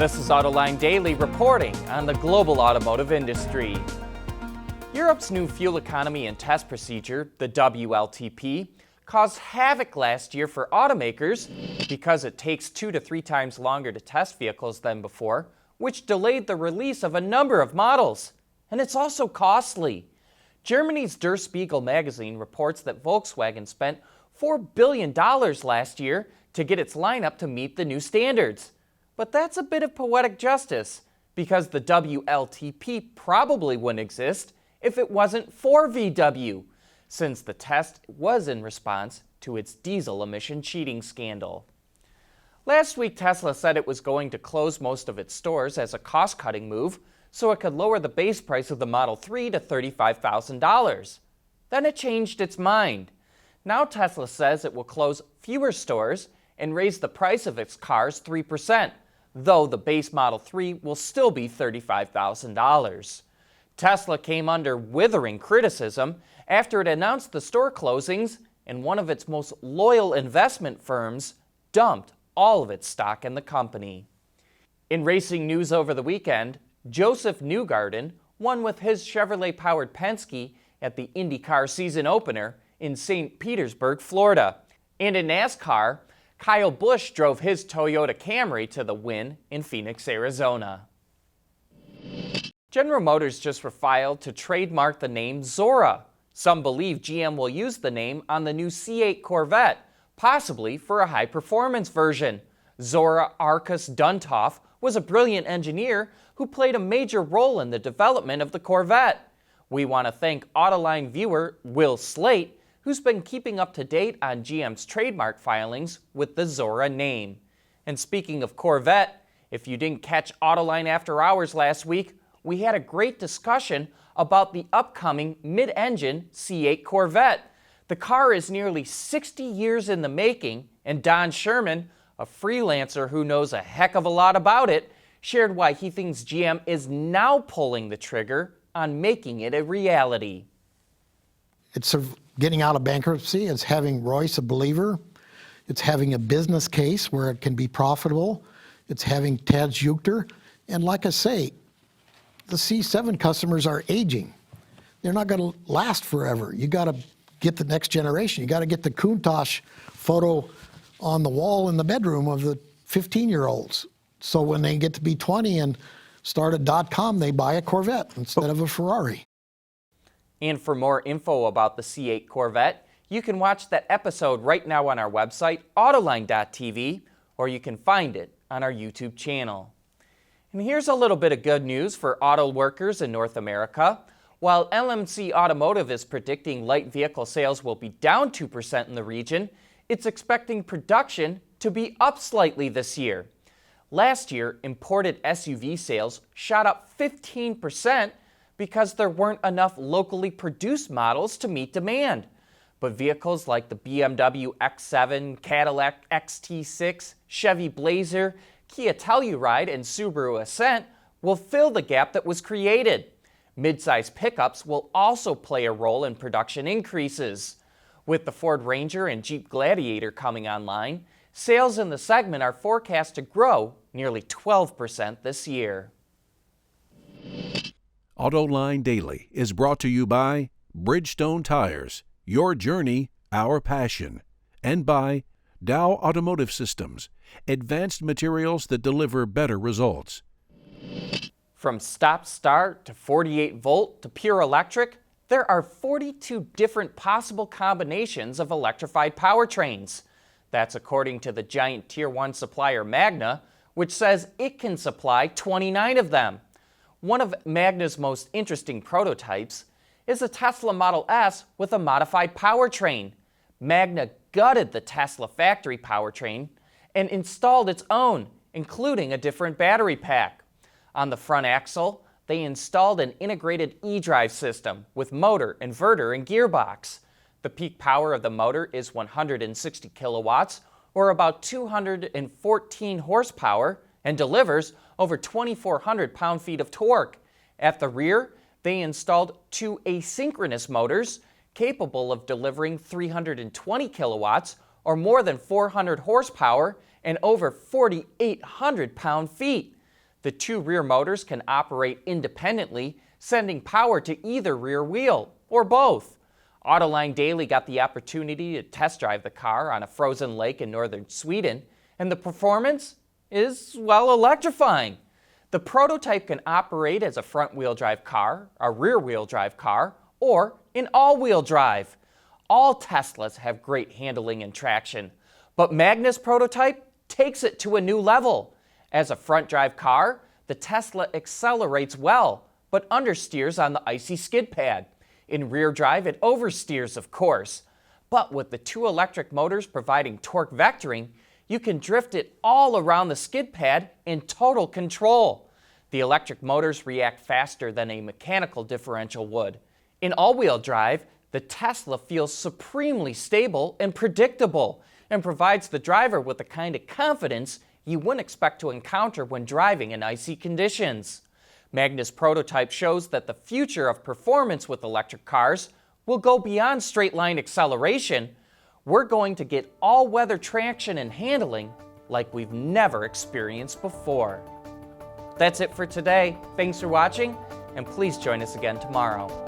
This is Autoline Daily reporting on the global automotive industry. Europe's new fuel economy and test procedure, the WLTP, caused havoc last year for automakers because it takes 2 to 3 times longer to test vehicles than before, which delayed the release of a number of models. And it's also costly. Germany's Der Spiegel magazine reports that Volkswagen spent $4 billion last year to get its lineup to meet the new standards. But that's a bit of poetic justice, because the WLTP probably wouldn't exist if it wasn't for VW, since the test was in response to its diesel emission cheating scandal. Last week, Tesla said it was going to close most of its stores as a cost-cutting move so it could lower the base price of the Model 3 to $35,000. Then it changed its mind. Now Tesla says it will close fewer stores and raise the price of its cars 3%, though the base Model 3 will still be $35,000. Tesla came under withering criticism after it announced the store closings, and one of its most loyal investment firms dumped all of its stock in the company. In racing news over the weekend, Joseph Newgarden won with his Chevrolet-powered Penske at the IndyCar season opener in St. Petersburg, Florida. And in NASCAR, Kyle Busch drove his Toyota Camry to the win in Phoenix, Arizona. General Motors just refiled to trademark the name Zora. Some believe GM will use the name on the new C8 Corvette, possibly for a high-performance version. Zora Arkus Duntov was a brilliant engineer who played a major role in the development of the Corvette. We want to thank Autoline viewer Will Slate, who's been keeping up to date on GM's trademark filings with the Zora name. And speaking of Corvette, if you didn't catch Autoline After Hours last week, we had a great discussion about the upcoming mid-engine C8 Corvette. The car is nearly 60 years in the making, and Don Sherman, a freelancer who knows a heck of a lot about it, shared why he thinks GM is now pulling the trigger on making it a reality. It's getting out of bankruptcy. It's having Royce a believer. It's having a business case where it can be profitable. It's having Tad Juchter. And like I say, the C7 customers are aging. They're not going to last forever. You got to get the next generation. You got to get the Countach photo on the wall in the bedroom of the 15-year-olds. So when they get to be 20 and start a .com, they buy a Corvette instead of a Ferrari. And for more info about the C8 Corvette, you can watch that episode right now on our website, Autoline.tv, or you can find it on our YouTube channel. And here's a little bit of good news for auto workers in North America. While LMC Automotive is predicting light vehicle sales will be down 2% in the region, it's expecting production to be up slightly this year. Last year, imported SUV sales shot up 15%, because there weren't enough locally produced models to meet demand. But vehicles like the BMW X7, Cadillac XT6, Chevy Blazer, Kia Telluride, and Subaru Ascent will fill the gap that was created. Midsize pickups will also play a role in production increases. With the Ford Ranger and Jeep Gladiator coming online, sales in the segment are forecast to grow nearly 12% this year. Autoline Daily is brought to you by Bridgestone Tires, your journey, our passion, and by Dow Automotive Systems, advanced materials that deliver better results. From stop-start to 48-volt to pure electric, there are 42 different possible combinations of electrified powertrains. That's according to the giant Tier 1 supplier Magna, which says it can supply 29 of them. One of Magna's most interesting prototypes is a Tesla Model S with a modified powertrain. Magna gutted the Tesla factory powertrain and installed its own, including a different battery pack. On the front axle, they installed an integrated eDrive system with motor, inverter, and gearbox. The peak power of the motor is 160 kilowatts, or about 214 horsepower, and delivers over 2,400 pound-feet of torque. At the rear, they installed 2 asynchronous motors capable of delivering 320 kilowatts or more than 400 horsepower and over 4,800 pound-feet. The two rear motors can operate independently, sending power to either rear wheel, or both. Autoline Daily got the opportunity to test drive the car on a frozen lake in northern Sweden, and the performance is, well, electrifying. The prototype can operate as a front-wheel drive car, a rear-wheel drive car, or in all-wheel drive. All Teslas have great handling and traction, but Magna's prototype takes it to a new level. As a front-drive car, the Tesla accelerates well, but understeers on the icy skid pad. In rear drive, it oversteers, of course. But with the two electric motors providing torque vectoring, you can drift it all around the skid pad in total control. The electric motors react faster than a mechanical differential would. In all-wheel drive, the Tesla feels supremely stable and predictable, and provides the driver with the kind of confidence you wouldn't expect to encounter when driving in icy conditions. Magna's prototype shows that the future of performance with electric cars will go beyond straight-line acceleration. We're going to get all-weather traction and handling like we've never experienced before. That's it for today. Thanks for watching, and please join us again tomorrow.